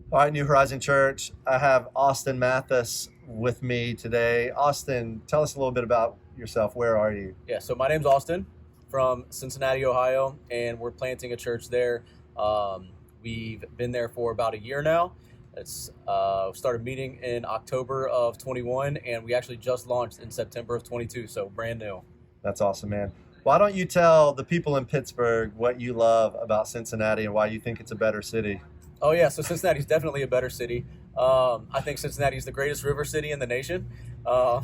All right, New Horizon Church. I have Austin Mathis with me today. Austin, tell us a little bit about yourself. Where are you? Yeah, so my name's Austin from Cincinnati, Ohio, and we're planting a church there. We've been there for about a year now. It's started meeting in October of 21, and we actually just launched in September of 22, so brand new. That's awesome, man. Why don't you tell the people in Pittsburgh what you love about Cincinnati and why you think it's a better city? Oh yeah, so Cincinnati's definitely a better city. I think Cincinnati is the greatest river city in the nation. Uh,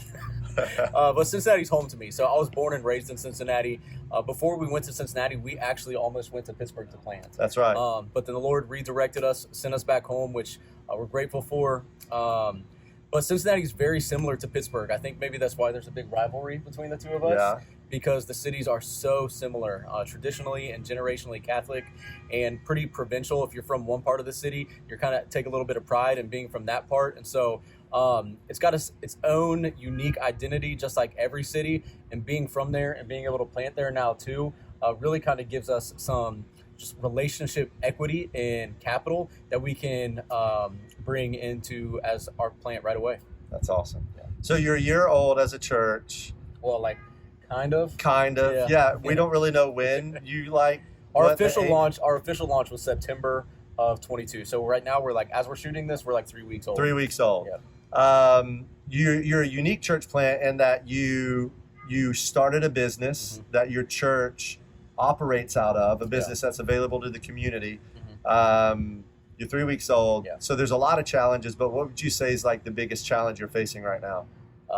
but Cincinnati's home to me. So I was born and raised in Cincinnati. Before we went to Cincinnati, we actually almost went to Pittsburgh to plant. That's right. But then the Lord redirected us, sent us back home, which we're grateful for. But Cincinnati is very similar to Pittsburgh. I think maybe that's why there's a big rivalry between the two of us. Yeah. Because the cities are so similar, traditionally and generationally Catholic, and pretty provincial. If you're from one part of the city, you're kind of take a little bit of pride in being from that part, and so it's got its own unique identity, just like every city. And being from there and being able to plant there now too, really kind of gives us some just relationship equity and capital that we can bring into as our plant right away. That's awesome. Yeah. So you're a year old as a church. Well, like. Kind of. Yeah. We don't really know when you Our official launch was September of 22. So right now as we're shooting this, we're like 3 weeks old. 3 weeks old. Yeah. You're a unique church plant in that you started a business that your church operates out of, a business that's available to the community. You're 3 weeks old. Yeah. So there's a lot of challenges, but what would you say is like the biggest challenge you're facing right now?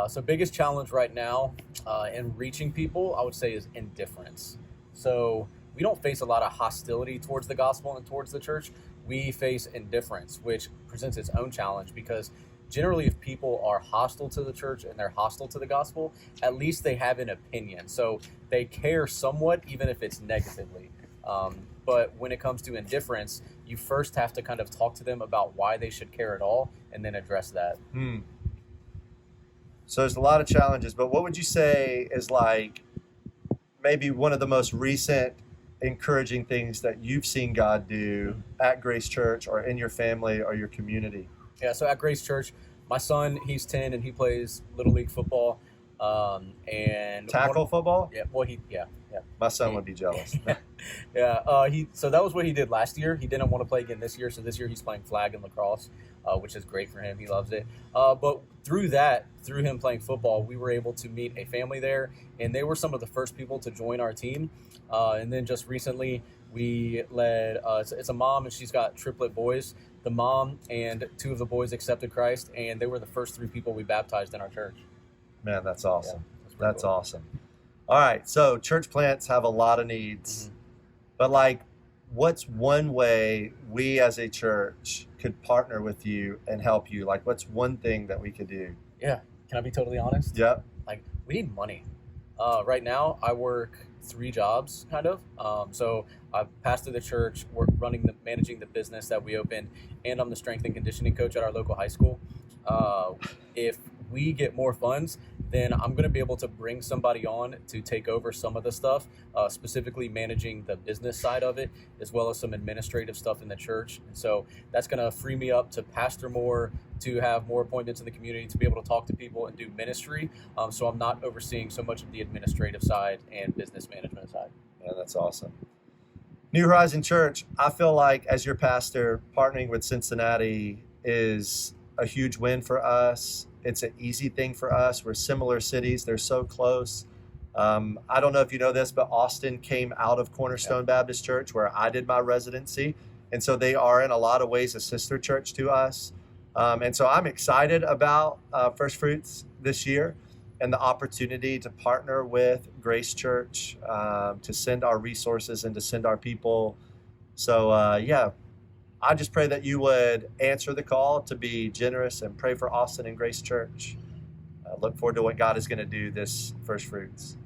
So biggest challenge right now in reaching people, I would say, is indifference. So we don't face a lot of hostility towards the gospel and towards the church. We face indifference, which presents its own challenge because generally if people are hostile to the church and they're hostile to the gospel, at least they have an opinion. So they care somewhat, even if it's negatively. But when it comes to indifference, you first have to kind of talk to them about why they should care at all and then address that. So there's a lot of challenges, but what would you say is like maybe one of the most recent encouraging things that you've seen God do at Grace Church or in your family or your community? Yeah, so at Grace Church, my son, he's 10 and he plays Little League football. And tackle football? Yeah, well, yeah. My son would be jealous. Yeah, so that was what he did last year. He didn't want to play again this year, so this year he's playing flag and lacrosse, which is great for him. He loves it. But through him playing football, we were able to meet a family there, and they were some of the first people to join our team. And then just recently, we led, it's a mom, and she's got triplet boys. The mom and two of the boys accepted Christ, and they were the first 3 people we baptized in our church. Man, that's awesome. Yeah, that's cool. Awesome. All right, so church plants have a lot of needs, but what's one way we as a church could partner with you and help you? Like, what's one thing that we could do? Yeah, can I be totally honest? Yep. We need money. Right now, I work 3 jobs, kind of. So I pastor the church, managing the business that we opened, and I'm the strength and conditioning coach at our local high school. If we get more funds, then I'm going to be able to bring somebody on to take over some of the stuff, specifically managing the business side of it, as well as some administrative stuff in the church. And so that's going to free me up to pastor more, to have more appointments in the community, to be able to talk to people and do ministry. So I'm not overseeing so much of the administrative side and business management side. Yeah, that's awesome. New Horizon Church, I feel like as your pastor, partnering with Cincinnati is a huge win for us. It's an easy thing for us. We're similar cities. They're so close. I don't know if you know this, but Austin came out of Cornerstone Baptist Church where I did my residency. And so they are in a lot of ways a sister church to us. And so I'm excited about First Fruits this year and the opportunity to partner with Grace Church, to send our resources and to send our people. So I just pray that you would answer the call to be generous and pray for Austin and Grace Church. Look forward to what God is going to do this First Fruits.